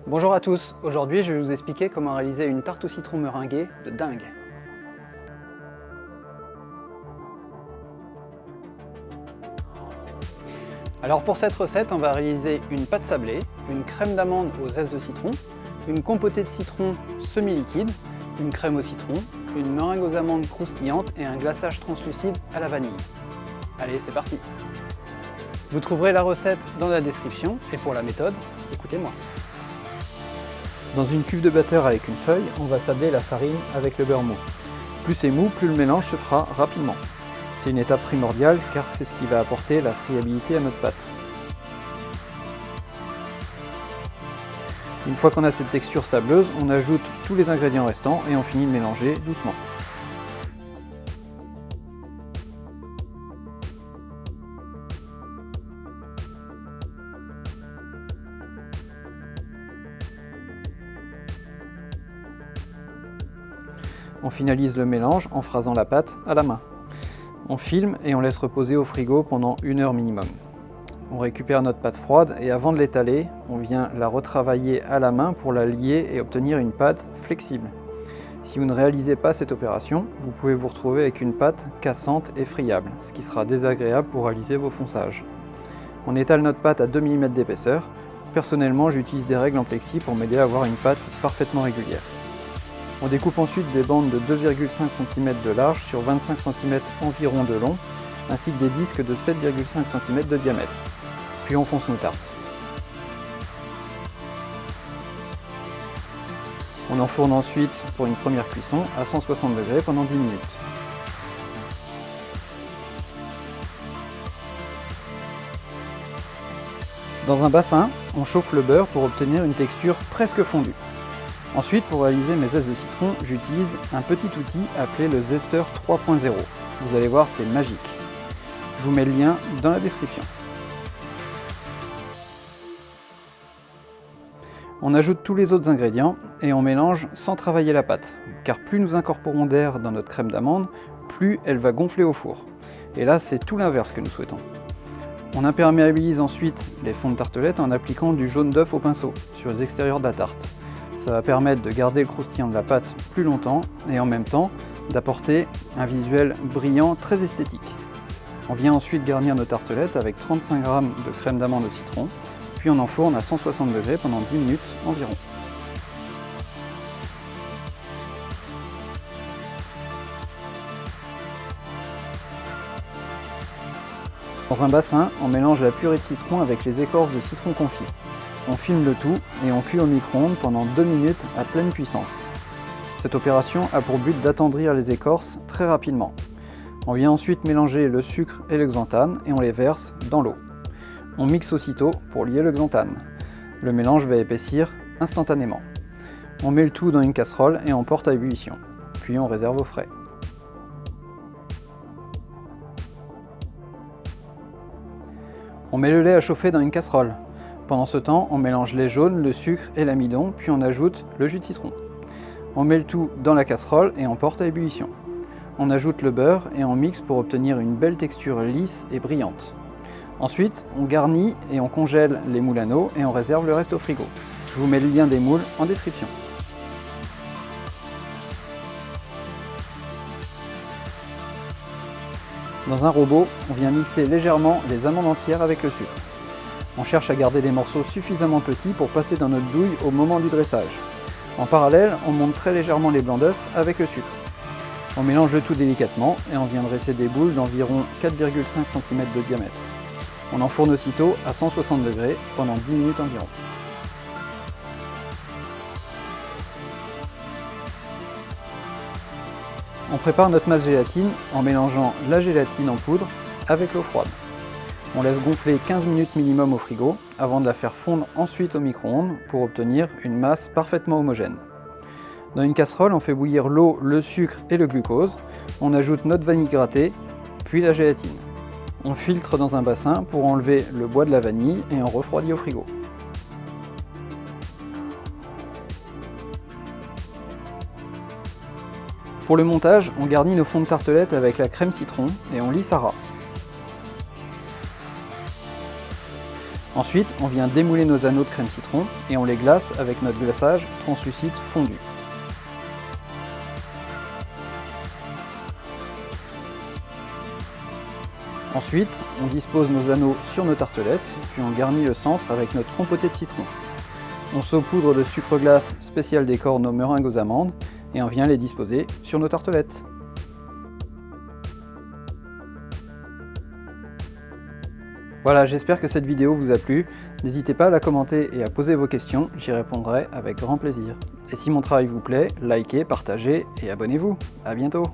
Bonjour à tous, aujourd'hui je vais vous expliquer comment réaliser une tarte au citron meringuée de dingue. Alors pour cette recette, on va réaliser une pâte sablée, une crème d'amande aux zestes de citron, une compotée de citron semi-liquide, une crème au citron, une meringue aux amandes croustillantes et un glaçage translucide à la vanille. Allez, c'est parti! Vous trouverez la recette dans la description et pour la méthode, écoutez-moi. Dans une cuve de batteur avec une feuille, on va sabler la farine avec le beurre mou. Plus c'est mou, plus le mélange se fera rapidement. C'est une étape primordiale car c'est ce qui va apporter la friabilité à notre pâte. Une fois qu'on a cette texture sableuse, on ajoute tous les ingrédients restants et on finit de mélanger doucement. On finalise le mélange en phrasant la pâte à la main. On filme et on laisse reposer au frigo pendant 1 heure minimum. On récupère notre pâte froide et avant de l'étaler, on vient la retravailler à la main pour la lier et obtenir une pâte flexible. Si vous ne réalisez pas cette opération, vous pouvez vous retrouver avec une pâte cassante et friable, ce qui sera désagréable pour réaliser vos fonçages. On étale notre pâte à 2 mm d'épaisseur. Personnellement, j'utilise des règles en plexi pour m'aider à avoir une pâte parfaitement régulière. On découpe ensuite des bandes de 2,5 cm de large sur 25 cm environ de long, ainsi que des disques de 7,5 cm de diamètre. Puis on fonce nos tartes. On enfourne ensuite pour une première cuisson à 160 degrés pendant 10 minutes. Dans un bassin, on chauffe le beurre pour obtenir une texture presque fondue. Ensuite, pour réaliser mes zestes de citron, j'utilise un petit outil appelé le Zesteur 3.0. Vous allez voir, c'est magique. Je vous mets le lien dans la description. On ajoute tous les autres ingrédients et on mélange sans travailler la pâte, car plus nous incorporons d'air dans notre crème d'amande, plus elle va gonfler au four. Et là, c'est tout l'inverse que nous souhaitons. On imperméabilise ensuite les fonds de tartelette en appliquant du jaune d'œuf au pinceau sur les extérieurs de la tarte. Ça va permettre de garder le croustillant de la pâte plus longtemps et en même temps d'apporter un visuel brillant très esthétique. On vient ensuite garnir nos tartelettes avec 35 g de crème d'amande au citron, puis on enfourne à 160 degrés pendant 10 minutes environ. Dans un bassin, on mélange la purée de citron avec les écorces de citron confit. On filme le tout et on cuit au micro-ondes pendant 2 minutes à pleine puissance. Cette opération a pour but d'attendrir les écorces très rapidement. On vient ensuite mélanger le sucre et le xanthane et on les verse dans l'eau. On mixe aussitôt pour lier le xanthane. Le mélange va épaissir instantanément. On met le tout dans une casserole et on porte à ébullition. Puis on réserve au frais. On met le lait à chauffer dans une casserole. Pendant ce temps, on mélange les jaunes, le sucre et l'amidon, puis on ajoute le jus de citron. On met le tout dans la casserole et on porte à ébullition. On ajoute le beurre et on mixe pour obtenir une belle texture lisse et brillante. Ensuite, on garnit et on congèle les moules à eau et on réserve le reste au frigo. Je vous mets le lien des moules en description. Dans un robot, on vient mixer légèrement les amandes entières avec le sucre. On cherche à garder des morceaux suffisamment petits pour passer dans notre douille au moment du dressage. En parallèle, on monte très légèrement les blancs d'œufs avec le sucre. On mélange le tout délicatement et on vient dresser des boules d'environ 4,5 cm de diamètre. On enfourne aussitôt à 160 degrés pendant 10 minutes environ. On prépare notre masse gélatine en mélangeant la gélatine en poudre avec l'eau froide. On laisse gonfler 15 minutes minimum au frigo avant de la faire fondre ensuite au micro-ondes pour obtenir une masse parfaitement homogène. Dans une casserole, on fait bouillir l'eau, le sucre et le glucose. On ajoute notre vanille grattée, puis la gélatine. On filtre dans un bassin pour enlever le bois de la vanille et on refroidit au frigo. Pour le montage, on garnit nos fonds de tartelette avec la crème citron et on lisse à ras. Ensuite, on vient démouler nos anneaux de crème citron et on les glace avec notre glaçage translucide fondu. Ensuite, on dispose nos anneaux sur nos tartelettes, puis on garnit le centre avec notre compoté de citron. On saupoudre de sucre glace spécial décor nos meringues aux amandes et on vient les disposer sur nos tartelettes. Voilà, j'espère que cette vidéo vous a plu. N'hésitez pas à la commenter et à poser vos questions, j'y répondrai avec grand plaisir. Et si mon travail vous plaît, likez, partagez et abonnez-vous. À bientôt!